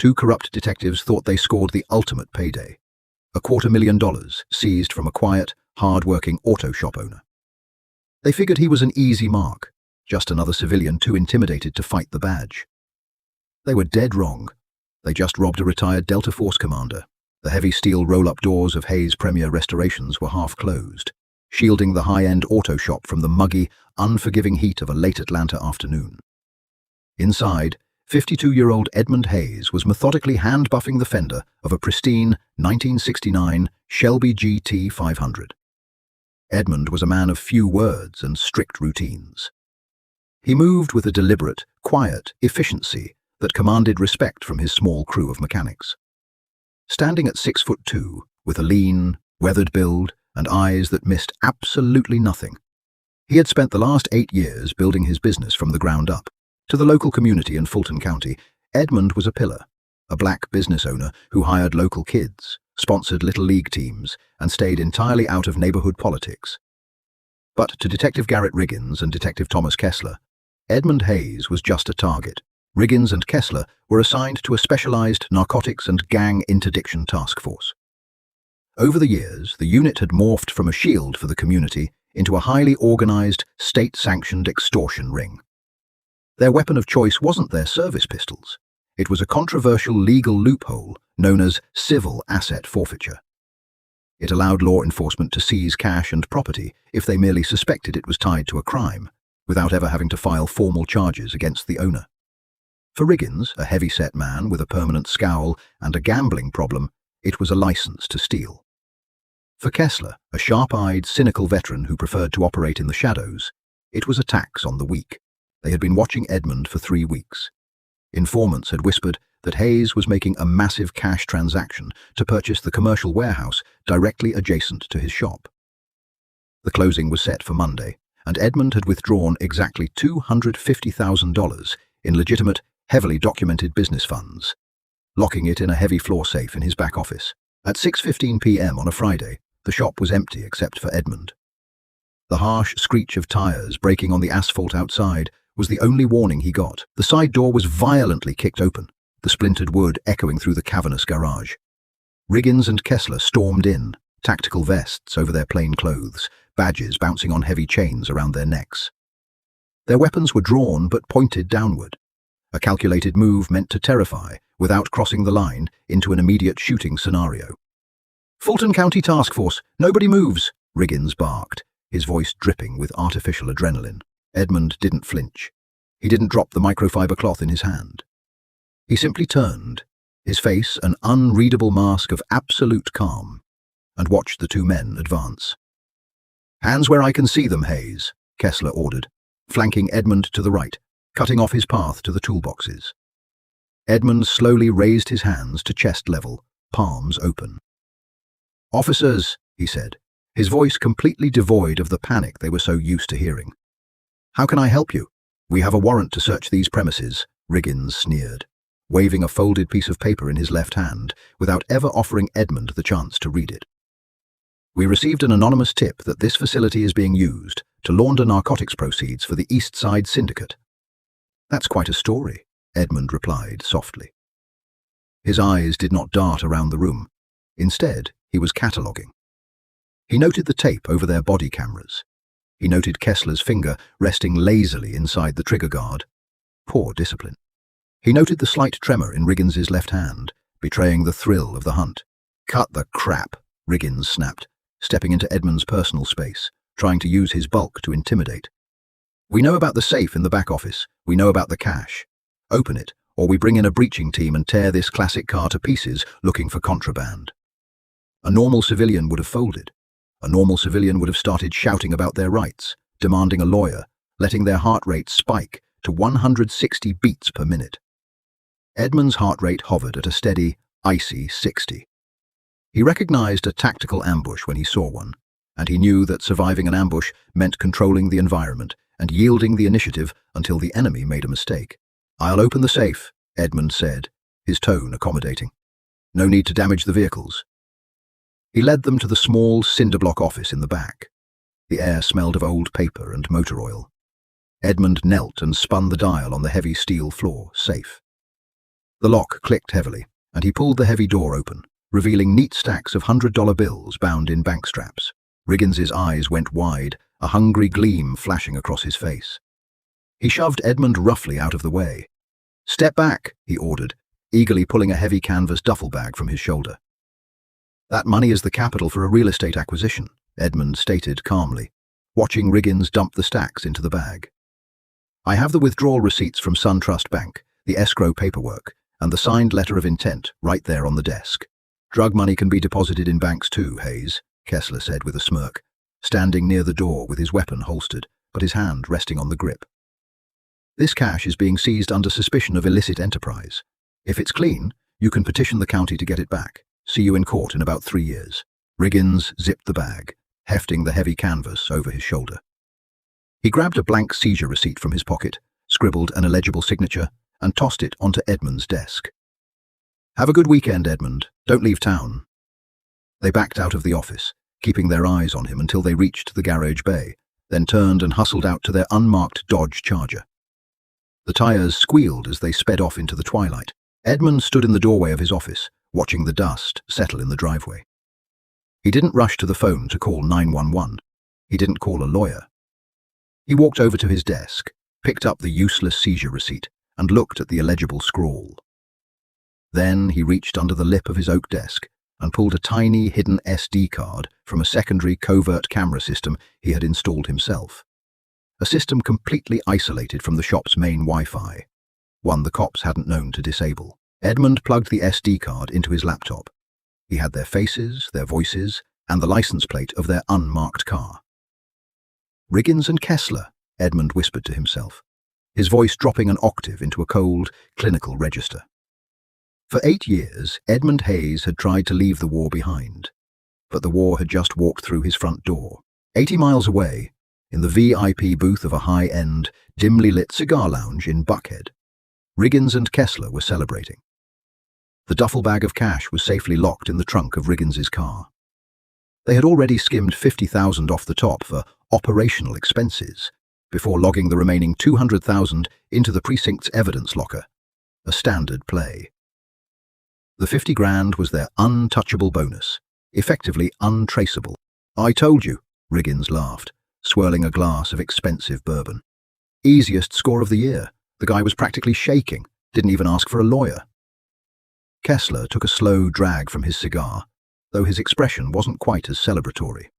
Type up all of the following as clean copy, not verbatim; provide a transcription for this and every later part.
two corrupt detectives thought they scored the ultimate payday. $250,000 seized from a quiet, hard-working auto shop owner. They figured he was an easy mark, just another civilian too intimidated to fight the badge. They were dead wrong. They just robbed a retired Delta Force commander. The heavy steel roll-up doors of Hayes Premier Restorations were half closed, shielding the high-end auto shop from the muggy, unforgiving heat of a late Atlanta afternoon. Inside, 52-year-old Edmund Hayes was methodically hand-buffing the fender of a pristine 1969 Shelby GT 500. Edmund was a man of few words and strict routines. He moved with a deliberate, quiet efficiency that commanded respect from his small crew of mechanics. Standing at 6'2", with a lean, weathered build and eyes that missed absolutely nothing, he had spent the last 8 years building his business from the ground up. To the local community in Fulton County, Edmund was a pillar, a black business owner who hired local kids, sponsored little league teams, and stayed entirely out of neighborhood politics. But to Detective Garrett Riggins and Detective Thomas Kessler, Edmund Hayes was just a target. Riggins and Kessler were assigned to a specialized narcotics and gang interdiction task force. Over the years, the unit had morphed from a shield for the community into a highly organized, state-sanctioned extortion ring. Their weapon of choice wasn't their service pistols. It was a controversial legal loophole known as civil asset forfeiture. It allowed law enforcement to seize cash and property if they merely suspected it was tied to a crime, without ever having to file formal charges against the owner. For Riggins, a heavy-set man with a permanent scowl and a gambling problem, it was a license to steal. For Kessler, a sharp-eyed, cynical veteran who preferred to operate in the shadows, it was a tax on the weak. They had been watching Edmund for 3 weeks. Informants had whispered that Hayes was making a massive cash transaction to purchase the commercial warehouse directly adjacent to his shop. The closing was set for Monday, and Edmund had withdrawn exactly $250,000 in legitimate, heavily documented business funds, locking it in a heavy floor safe in his back office. At 6:15 p.m. on a Friday, the shop was empty except for Edmund. The harsh screech of tires breaking on the asphalt outside was the only warning he got. The side door was violently kicked open, the splintered wood echoing through the cavernous garage. Riggins and Kessler stormed in, tactical vests over their plain clothes, badges bouncing on heavy chains around their necks. Their weapons were drawn but pointed downward, a calculated move meant to terrify without crossing the line into an immediate shooting scenario. "Fulton County Task Force, nobody moves," Riggins barked, his voice dripping with artificial adrenaline. Edmund didn't flinch. He didn't drop the microfiber cloth in his hand. He simply turned, his face an unreadable mask of absolute calm, and watched the two men advance. "Hands where I can see them, Hayes," Kessler ordered, flanking Edmund to the right, cutting off his path to the toolboxes. Edmund slowly raised his hands to chest level, palms open. "Officers," he said, his voice completely devoid of the panic they were so used to hearing. "How can I help you?" "We have a warrant to search these premises," Riggins sneered, waving a folded piece of paper in his left hand without ever offering Edmund the chance to read it. "We received an anonymous tip that this facility is being used to launder narcotics proceeds for the East Side Syndicate." "That's quite a story," Edmund replied softly. His eyes did not dart around the room. Instead, he was cataloguing. He noted the tape over their body cameras. He noted Kessler's finger resting lazily inside the trigger guard. Poor discipline. He noted the slight tremor in Riggins's left hand, betraying the thrill of the hunt. "Cut the crap," Riggins snapped, stepping into Edmund's personal space, trying to use his bulk to intimidate. "We know about the safe in the back office. We know about the cash. Open it, or we bring in a breaching team and tear this classic car to pieces looking for contraband." A normal civilian would have folded. A normal civilian would have started shouting about their rights, demanding a lawyer, letting their heart rate spike to 160 beats per minute. Edmund's heart rate hovered at a steady, icy 60. He recognized a tactical ambush when he saw one, and he knew that surviving an ambush meant controlling the environment and yielding the initiative until the enemy made a mistake. "I'll open the safe," Edmund said, his tone accommodating. "No need to damage the vehicles." He led them to the small cinderblock office in the back. The air smelled of old paper and motor oil. Edmund knelt and spun the dial on the heavy steel floor, safe. The lock clicked heavily, and he pulled the heavy door open, revealing neat stacks of $100 bills bound in bank straps. Riggins's eyes went wide, a hungry gleam flashing across his face. He shoved Edmund roughly out of the way. "Step back," he ordered, eagerly pulling a heavy canvas duffel bag from his shoulder. "That money is the capital for a real estate acquisition," Edmund stated calmly, watching Riggins dump the stacks into the bag. "I have the withdrawal receipts from SunTrust Bank, the escrow paperwork, and the signed letter of intent right there on the desk. Drug money can be deposited in banks too, Hayes," Kessler said with a smirk, standing near the door with his weapon holstered, but his hand resting on the grip. "This cash is being seized under suspicion of illicit enterprise. If it's clean, you can petition the county to get it back. See you in court in about 3 years." Riggins zipped the bag, hefting the heavy canvas over his shoulder. He grabbed a blank seizure receipt from his pocket, scribbled an illegible signature, and tossed it onto Edmund's desk. "Have a good weekend, Edmund. Don't leave town." They backed out of the office, keeping their eyes on him until they reached the garage bay, then turned and hustled out to their unmarked Dodge Charger. The tires squealed as they sped off into the twilight. Edmund stood in the doorway of his office, watching the dust settle in the driveway. He didn't rush to the phone to call 911. He didn't call a lawyer. He walked over to his desk, picked up the useless seizure receipt, and looked at the illegible scrawl. Then he reached under the lip of his oak desk and pulled a tiny hidden SD card from a secondary covert camera system he had installed himself. A system completely isolated from the shop's main Wi-Fi, one the cops hadn't known to disable. Edmund plugged the SD card into his laptop. He had their faces, their voices, and the license plate of their unmarked car. "Riggins and Kessler," Edmund whispered to himself, his voice dropping an octave into a cold, clinical register. For 8 years, Edmund Hayes had tried to leave the war behind, but the war had just walked through his front door. 80 miles away, in the VIP booth of a high-end, dimly lit cigar lounge in Buckhead, Riggins and Kessler were celebrating. The duffel bag of cash was safely locked in the trunk of Riggins's car. They had already skimmed $50,000 off the top for operational expenses, before logging the remaining $200,000 into the precinct's evidence locker, a standard play. The 50 grand was their untouchable bonus, effectively untraceable. "I told you," Riggins laughed, swirling a glass of expensive bourbon. "Easiest score of the year. The guy was practically shaking, didn't even ask for a lawyer." Kessler took a slow drag from his cigar, though his expression wasn't quite as celebratory.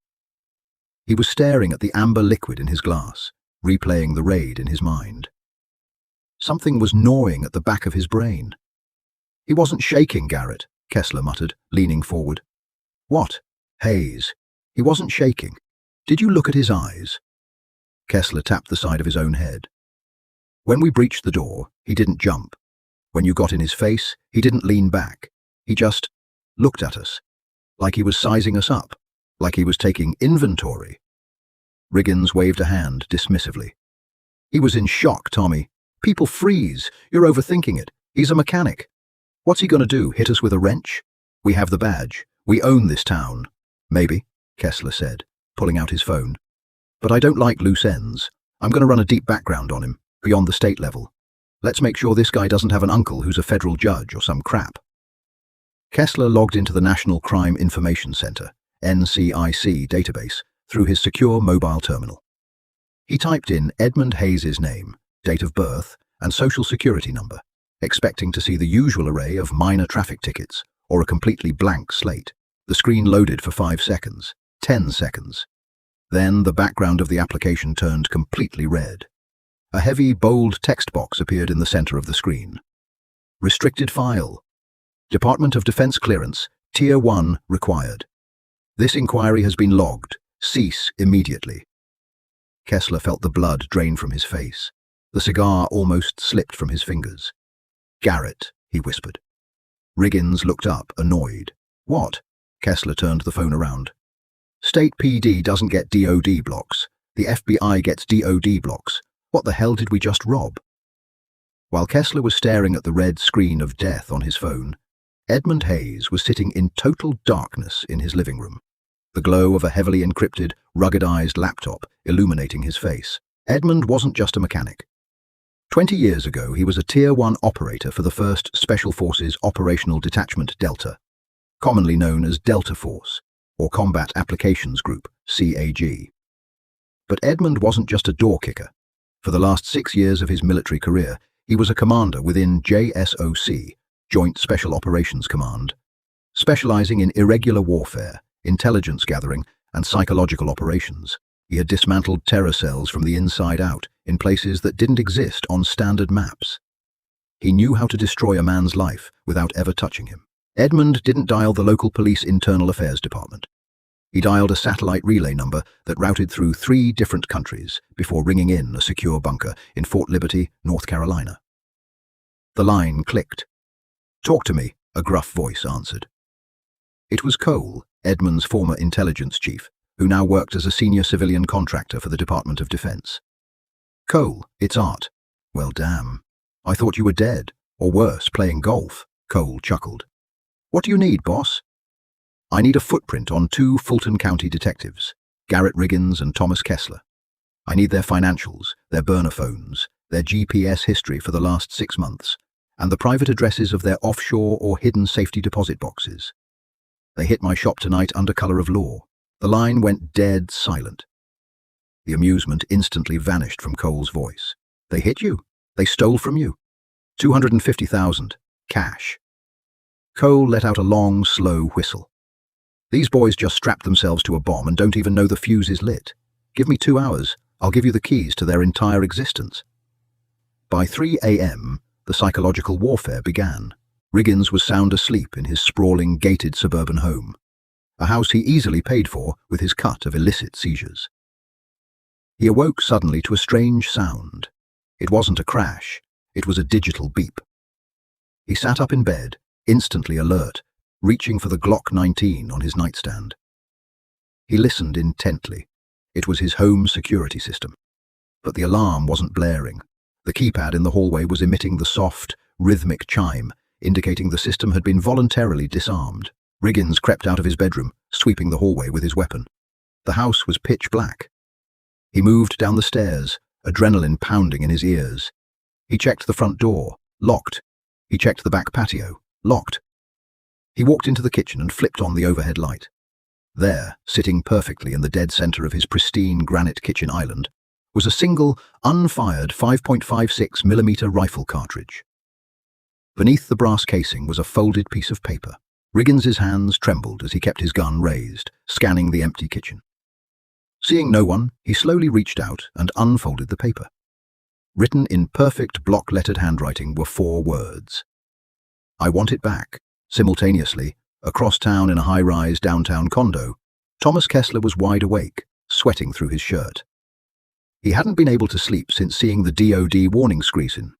He was staring at the amber liquid in his glass, replaying the raid in his mind. Something was gnawing at the back of his brain. "He wasn't shaking, Garrett," Kessler muttered, leaning forward. "What?" "Hayes. He wasn't shaking. Did you look at his eyes?" Kessler tapped the side of his own head. "When we breached the door, he didn't jump. When you got in his face, he didn't lean back. He just looked at us, like he was sizing us up, like he was taking inventory." Riggins waved a hand dismissively. "He was in shock, Tommy. People freeze. You're overthinking it. He's a mechanic. What's he going to do, hit us with a wrench? We have the badge. We own this town." "Maybe," Kessler said, pulling out his phone. "But I don't like loose ends. I'm going to run a deep background on him, beyond the state level. Let's make sure this guy doesn't have an uncle who's a federal judge or some crap." Kessler logged into the National Crime Information Center, NCIC database, through his secure mobile terminal. He typed in Edmund Hayes' name, date of birth, and social security number, expecting to see the usual array of minor traffic tickets or a completely blank slate. The screen loaded for 5 seconds, 10 seconds. Then the background of the application turned completely red. A heavy, bold text box appeared in the center of the screen. "Restricted file. Department of Defense clearance, Tier 1 required. This inquiry has been logged. Cease immediately." Kessler felt the blood drain from his face. The cigar almost slipped from his fingers. "Garrett," he whispered. Riggins looked up, annoyed. "What?" Kessler turned the phone around. "State PD doesn't get DOD blocks. The FBI gets DOD blocks. What the hell did we just rob?" While Kessler was staring at the red screen of death on his phone, Edmund Hayes was sitting in total darkness in his living room, the glow of a heavily encrypted, ruggedized laptop illuminating his face. Edmund wasn't just a mechanic. 20 years ago, he was a Tier 1 operator for the 1st Special Forces Operational Detachment Delta, commonly known as Delta Force, or Combat Applications Group, CAG. But Edmund wasn't just a door kicker. For the last 6 years of his military career, he was a commander within JSOC, Joint Special Operations Command, specializing in irregular warfare, intelligence gathering, and psychological operations. He had dismantled terror cells from the inside out in places that didn't exist on standard maps. He knew how to destroy a man's life without ever touching him. Edmund didn't dial the local police internal affairs department. He dialed a satellite relay number that routed through 3 different countries before ringing in a secure bunker in Fort Liberty, North Carolina. The line clicked. "Talk to me," a gruff voice answered. It was Cole, Edmund's former intelligence chief, who now worked as a senior civilian contractor for the Department of Defense. "Cole, it's Art." "Well, damn. I thought you were dead, or worse, playing golf," Cole chuckled. "What do you need, boss?" "I need a footprint on 2 Fulton County detectives, Garrett Riggins and Thomas Kessler. I need their financials, their burner phones, their GPS history for the last 6 months, and the private addresses of their offshore or hidden safety deposit boxes. They hit my shop tonight under color of law." The line went dead silent. The amusement instantly vanished from Cole's voice. "They hit you? They stole from you? 250,000, cash." Cole let out a long, slow whistle. "These boys just strapped themselves to a bomb and don't even know the fuse is lit. Give me 2 hours, I'll give you the keys to their entire existence." By 3 a.m., the psychological warfare began. Riggins was sound asleep in his sprawling, gated suburban home, a house he easily paid for with his cut of illicit seizures. He awoke suddenly to a strange sound. It wasn't a crash, it was a digital beep. He sat up in bed, instantly alert, reaching for the Glock 19 on his nightstand. He listened intently. It was his home security system. But the alarm wasn't blaring. The keypad in the hallway was emitting the soft, rhythmic chime, indicating the system had been voluntarily disarmed. Riggins crept out of his bedroom, sweeping the hallway with his weapon. The house was pitch black. He moved down the stairs, adrenaline pounding in his ears. He checked the front door, locked. He checked the back patio, locked. He walked into the kitchen and flipped on the overhead light. There, sitting perfectly in the dead center of his pristine granite kitchen island, was a single, unfired 5.56mm rifle cartridge. Beneath the brass casing was a folded piece of paper. Riggins's hands trembled as he kept his gun raised, scanning the empty kitchen. Seeing no one, he slowly reached out and unfolded the paper. Written in perfect block-lettered handwriting were 4 words. "I want it back." Simultaneously, across town in a high-rise downtown condo, Thomas Kessler was wide awake, sweating through his shirt. He hadn't been able to sleep since seeing the DoD warning screen.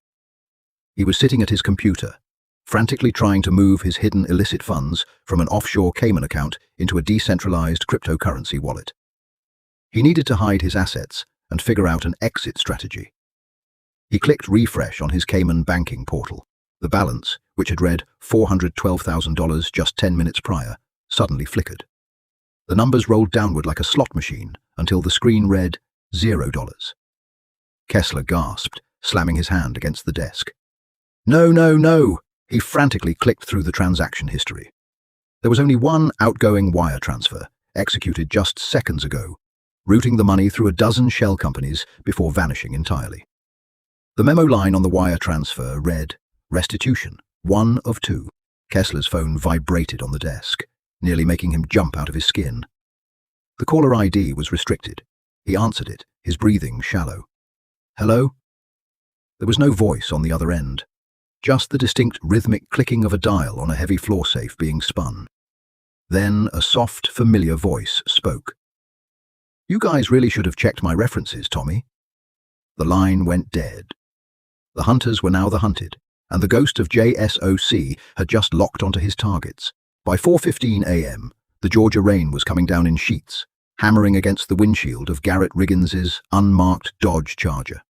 He was sitting at his computer, frantically trying to move his hidden illicit funds from an offshore Comman account into a decentralized cryptocurrency wallet. He needed to hide his assets and figure out an exit strategy. He clicked refresh on his Comman banking portal. The balance, which had read $412,000 just 10 minutes prior, suddenly flickered. The numbers rolled downward like a slot machine until the screen read $0. Kessler gasped, slamming his hand against the desk. "No, no, no!" He frantically clicked through the transaction history. There was only one outgoing wire transfer, executed just seconds ago, routing the money through a dozen shell companies before vanishing entirely. The memo line on the wire transfer read, "Restitution, 1 of 2. Kessler's phone vibrated on the desk, nearly making him jump out of his skin. The caller ID was restricted. He answered it, his breathing shallow. "Hello?" There was no voice on the other end, just the distinct rhythmic clicking of a dial on a heavy floor safe being spun. Then a soft, familiar voice spoke. "You guys really should have checked my references, Tommy." The line went dead. The hunters were now the hunted, and the ghost of JSOC had just locked onto his targets. By 4:15 a.m., the Georgia rain was coming down in sheets, hammering against the windshield of Garrett Riggins's unmarked Dodge Charger.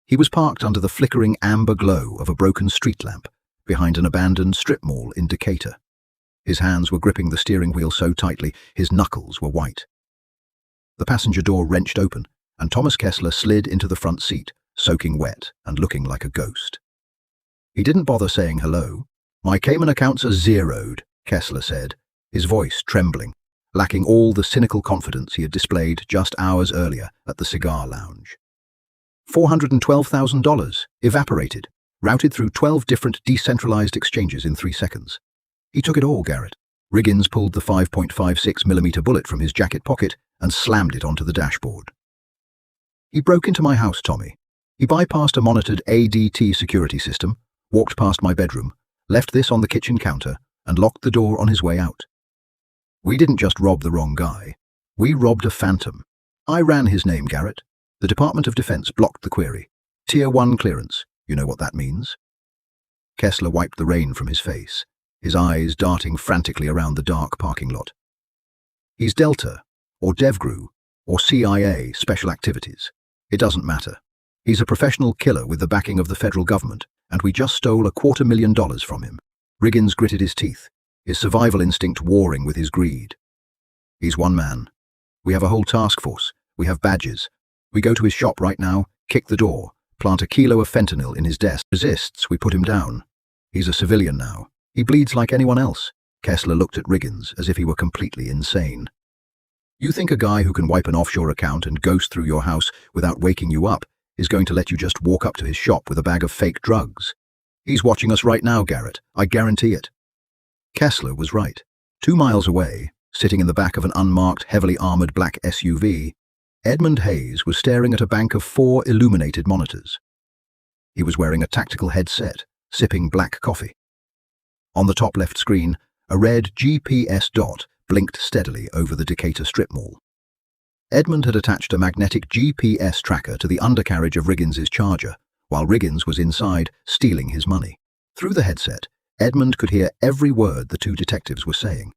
He was parked under the flickering amber glow of a broken street lamp behind an abandoned strip mall in Decatur. His hands were gripping the steering wheel so tightly his knuckles were white. The passenger door wrenched open, and Thomas Kessler slid into the front seat, soaking wet and looking like a ghost. He didn't bother saying hello. "My Cayman accounts are zeroed," Kessler said, his voice trembling, lacking all the cynical confidence he had displayed just hours earlier at the cigar lounge. $412,000, evaporated, routed through 12 different decentralized exchanges in 3 seconds. He took it all, Garrett. Riggins pulled the 5.56mm bullet from his jacket pocket and slammed it onto the dashboard. "He broke into my house, Tommy. He bypassed a monitored ADT security system, walked past my bedroom, left this on the kitchen counter, and locked the door on his way out. We didn't just rob the wrong guy. We robbed a phantom. I ran his name, Garrett. The Department of Defense blocked the query. Tier 1 clearance. You know what that means?" Kessler wiped the rain from his face, his eyes darting frantically around the dark parking lot. "He's Delta, or DevGru, or CIA Special Activities. It doesn't matter. He's a professional killer with the backing of the federal government, and we just stole $250,000 from him." Riggins gritted his teeth, his survival instinct warring with his greed. "He's one man. We have a whole task force. We have badges. We go to his shop right now, kick the door, plant a kilo of fentanyl in his desk. Resists, we put him down. He's a civilian now. He bleeds like anyone else." Kessler looked at Riggins as if he were completely insane. "You think a guy who can wipe an offshore account and ghost through your house without waking you up is going to let you just walk up to his shop with a bag of fake drugs? He's watching us right now, Garrett. I guarantee it." Kessler was right. 2 miles away, sitting in the back of an unmarked, heavily armored black SUV, Edmund Hayes was staring at a bank of 4 illuminated monitors. He was wearing a tactical headset, sipping black coffee. On the top left screen, a red GPS dot blinked steadily over the Decatur strip mall. Edmund had attached a magnetic GPS tracker to the undercarriage of Riggins's Charger, while Riggins was inside, stealing his money. Through the headset, Edmund could hear every word the 2 detectives were saying.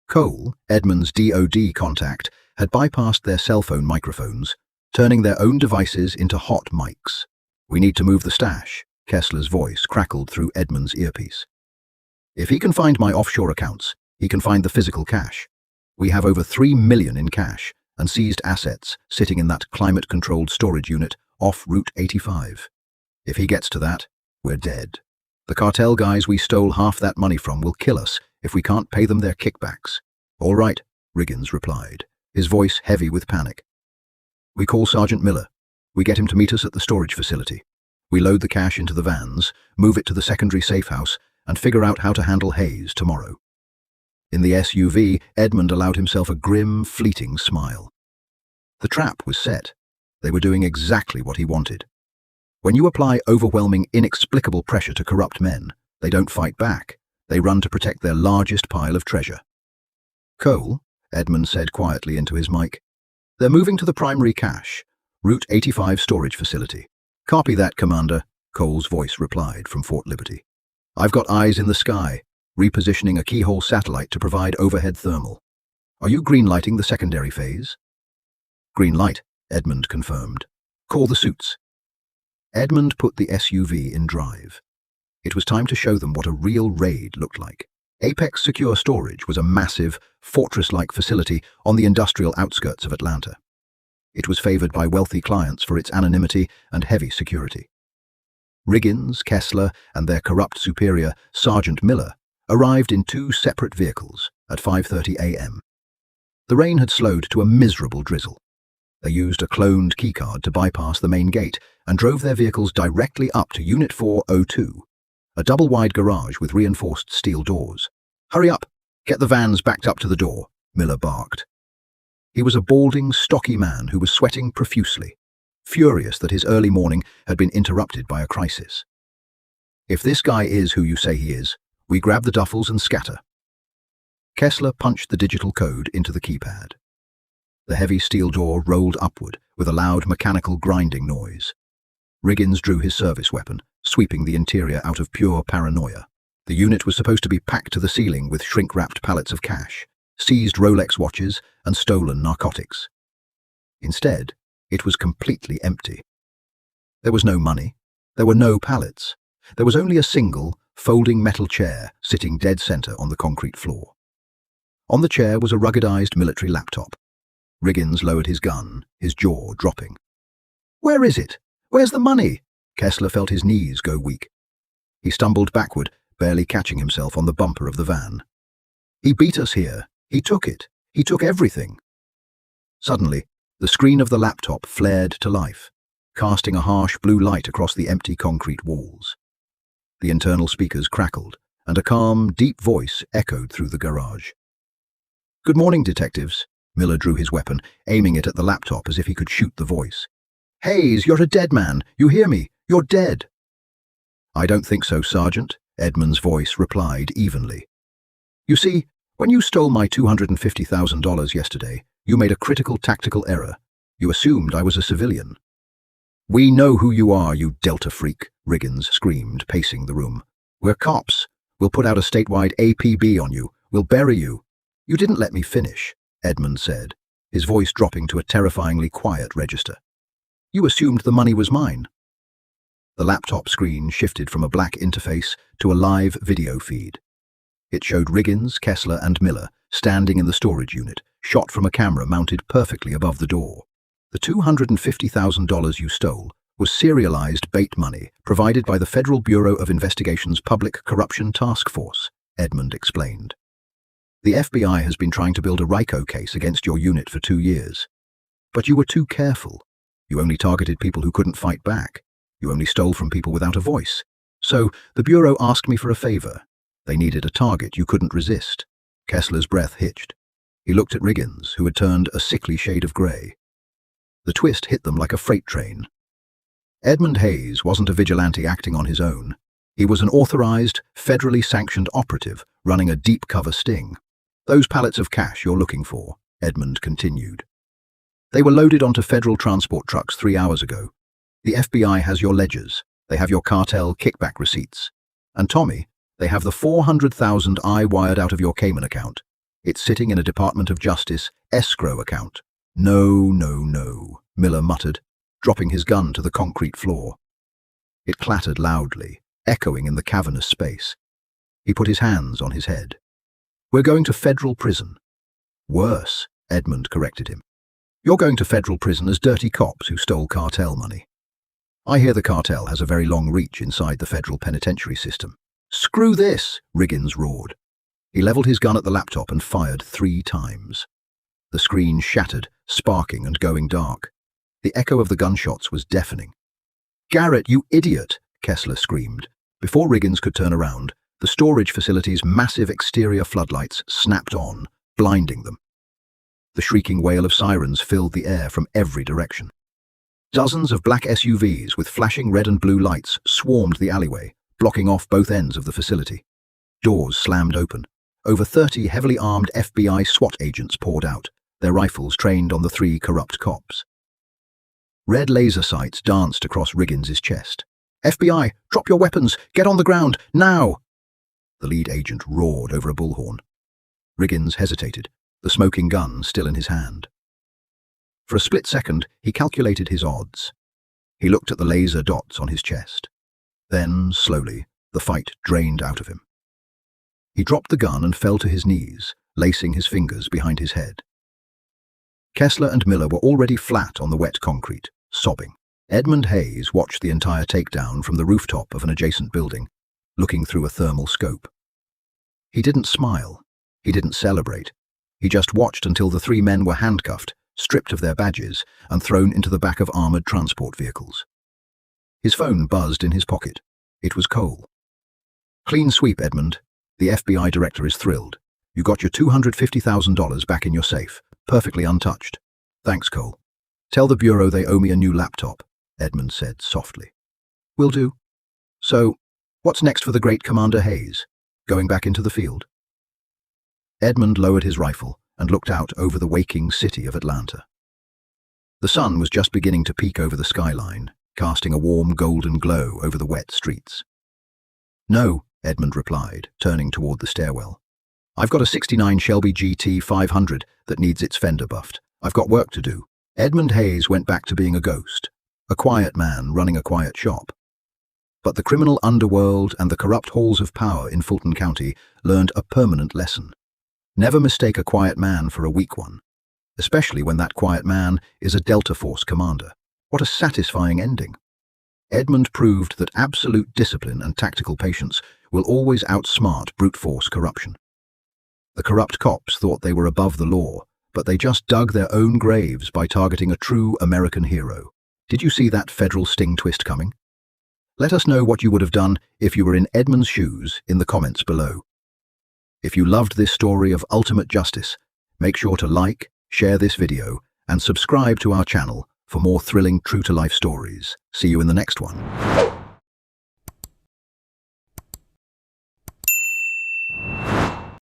Cole, Edmund's DOD contact, had bypassed their cell phone microphones, turning their own devices into hot mics. "We need to move the stash," Kessler's voice crackled through Edmund's earpiece. "If he can find my offshore accounts, he can find the physical cash. We have over $3 million in cash and seized assets sitting in that climate-controlled storage unit off Route 85. If he gets to that, we're dead. The cartel guys we stole half that money from will kill us if we can't pay them their kickbacks." "All right," Riggins replied, his voice heavy with panic. "We call Sergeant Miller. We get him to meet us at the storage facility. We load the cash into the vans, move it to the secondary safe house, and figure out how to handle Hayes tomorrow." In the SUV, Edmund allowed himself a grim, fleeting smile. The trap was set. They were doing exactly what he wanted. When you apply overwhelming, inexplicable pressure to corrupt men, they don't fight back. They run to protect their largest pile of treasure. "Cole," Edmund said quietly into his mic, "they're moving to the primary cache, Route 85 storage facility." "Copy that, Commander," Cole's voice replied from Fort Liberty. "I've got eyes in the sky, repositioning a keyhole satellite to provide overhead thermal. Are you green-lighting the secondary phase?" "Green light," Edmund confirmed. "Call the suits." Edmund put the SUV in drive. It was time to show them what a real raid looked like. Apex Secure Storage was a massive, fortress-like facility on the industrial outskirts of Atlanta. It was favored by wealthy clients for its anonymity and heavy security. Riggins, Kessler, and their corrupt superior, Sergeant Miller, arrived in 2 separate vehicles at 5:30 a.m. The rain had slowed to a miserable drizzle. They used a cloned keycard to bypass the main gate and drove their vehicles directly up to Unit 402, a double-wide garage with reinforced steel doors. "Hurry up! Get the vans backed up to the door," Miller barked. He was a balding, stocky man who was sweating profusely, furious that his early morning had been interrupted by a crisis. "If this guy is who you say he is, we grab the duffels and scatter." Kessler punched the digital code into the keypad. The heavy steel door rolled upward with a loud mechanical grinding noise. Riggins drew his service weapon, sweeping the interior out of pure paranoia. The unit was supposed to be packed to the ceiling with shrink-wrapped pallets of cash, seized Rolex watches, and stolen narcotics. Instead, it was completely empty. There was no money. There were no pallets. There was only a single, folding metal chair sitting dead center on the concrete floor. On the chair was a ruggedized military laptop. Riggins lowered his gun, his jaw dropping. "Where is it? Where's the money? Kessler felt his knees go weak. He stumbled backward, barely catching himself on the bumper of the van. He beat us here. He took it. He took everything. Suddenly, the screen of the laptop flared to life, casting a harsh blue light across the empty concrete walls. The internal speakers crackled, and a calm, deep voice echoed through the garage. "Good morning, detectives." Miller drew his weapon, aiming it at the laptop as if he could shoot the voice. "Hayes, you're a dead man. You hear me? You're dead." "I don't think so, Sergeant," Edmund's voice replied evenly. "You see, when you stole my $250,000 yesterday, you made a critical tactical error. You assumed I was a civilian." "We know who you are, you Delta freak," Riggins screamed, pacing the room. "We're cops. We'll put out a statewide APB on you. We'll bury you." "You didn't let me finish," Edmund said, his voice dropping to a terrifyingly quiet register. "You assumed the money was mine." The laptop screen shifted from a black interface to a live video feed. It showed Riggins, Kessler, and Miller standing in the storage unit, shot from a camera mounted perfectly above the door. "The $250,000 you stole was serialized bait money provided by the Federal Bureau of Investigation's Public Corruption Task Force," Edmund explained. "The FBI has been trying to build a RICO case against your unit for 2 years. But you were too careful. You only targeted people who couldn't fight back. You only stole from people without a voice. So the Bureau asked me for a favor. They needed a target you couldn't resist." Kessler's breath hitched. He looked at Riggins, who had turned a sickly shade of grey. The twist hit them like a freight train. Edmund Hayes wasn't a vigilante acting on his own. He was an authorized, federally sanctioned operative running a deep-cover sting. "Those pallets of cash you're looking for," Edmund continued. "They were loaded onto federal transport trucks 3 hours ago. The FBI has your ledgers. They have your cartel kickback receipts. And Tommy, they have the $400,000 I wired out of your Cayman account. It's sitting in a Department of Justice escrow account." "No, no, no," Miller muttered, dropping his gun to the concrete floor. It clattered loudly, echoing in the cavernous space. He put his hands on his head. "We're going to federal prison." "Worse," Edmund corrected him. "You're going to federal prison as dirty cops who stole cartel money. I hear the cartel has a very long reach inside the federal penitentiary system." "Screw this!" Riggins roared. He leveled his gun at the laptop and fired 3 times. The screen shattered, sparking and going dark. The echo of the gunshots was deafening. "Garrett, you idiot!" Kessler screamed. Before Riggins could turn around, the storage facility's massive exterior floodlights snapped on, blinding them. The shrieking wail of sirens filled the air from every direction. Dozens of black SUVs with flashing red and blue lights swarmed the alleyway, blocking off both ends of the facility. Doors slammed open. Over 30 heavily armed FBI SWAT agents poured out, their rifles trained on the 3 corrupt cops. Red laser sights danced across Riggins's chest. "FBI, drop your weapons! Get on the ground, now!" The lead agent roared over a bullhorn. Riggins hesitated, the smoking gun still in his hand. For a split second, he calculated his odds. He looked at the laser dots on his chest. Then, slowly, the fight drained out of him. He dropped the gun and fell to his knees, lacing his fingers behind his head. Kessler and Miller were already flat on the wet concrete, sobbing. Edmund Hayes watched the entire takedown from the rooftop of an adjacent building, looking through a thermal scope. He didn't smile. He didn't celebrate. He just watched until the 3 men were handcuffed, stripped of their badges, and thrown into the back of armored transport vehicles. His phone buzzed in his pocket. It was Cole. "Clean sweep, Edmund. The FBI director is thrilled. You got your $250,000 back in your safe, perfectly untouched. Thanks, Cole. Tell the Bureau they owe me a new laptop," Edmund said softly. "Will do. So, what's next for the great Commander Hayes? Going back into the field?" Edmund lowered his rifle and looked out over the waking city of Atlanta. The sun was just beginning to peek over the skyline, casting a warm golden glow over the wet streets. "No," Edmund replied, turning toward the stairwell. "I've got a '69 Shelby GT 500 that needs its fender buffed. I've got work to do." Edmund Hayes went back to being a ghost, a quiet man running a quiet shop. But the criminal underworld and the corrupt halls of power in Fulton County learned a permanent lesson. Never mistake a quiet man for a weak one, especially when that quiet man is a Delta Force commander. What a satisfying ending. Edmund proved that absolute discipline and tactical patience will always outsmart brute force corruption. The corrupt cops thought they were above the law, but they just dug their own graves by targeting a true American hero. Did you see that federal sting twist coming? Let us know what you would have done if you were in Edmund's shoes in the comments below. If you loved this story of ultimate justice, make sure to like, share this video, and subscribe to our channel for more thrilling true-to-life stories. See you in the next one.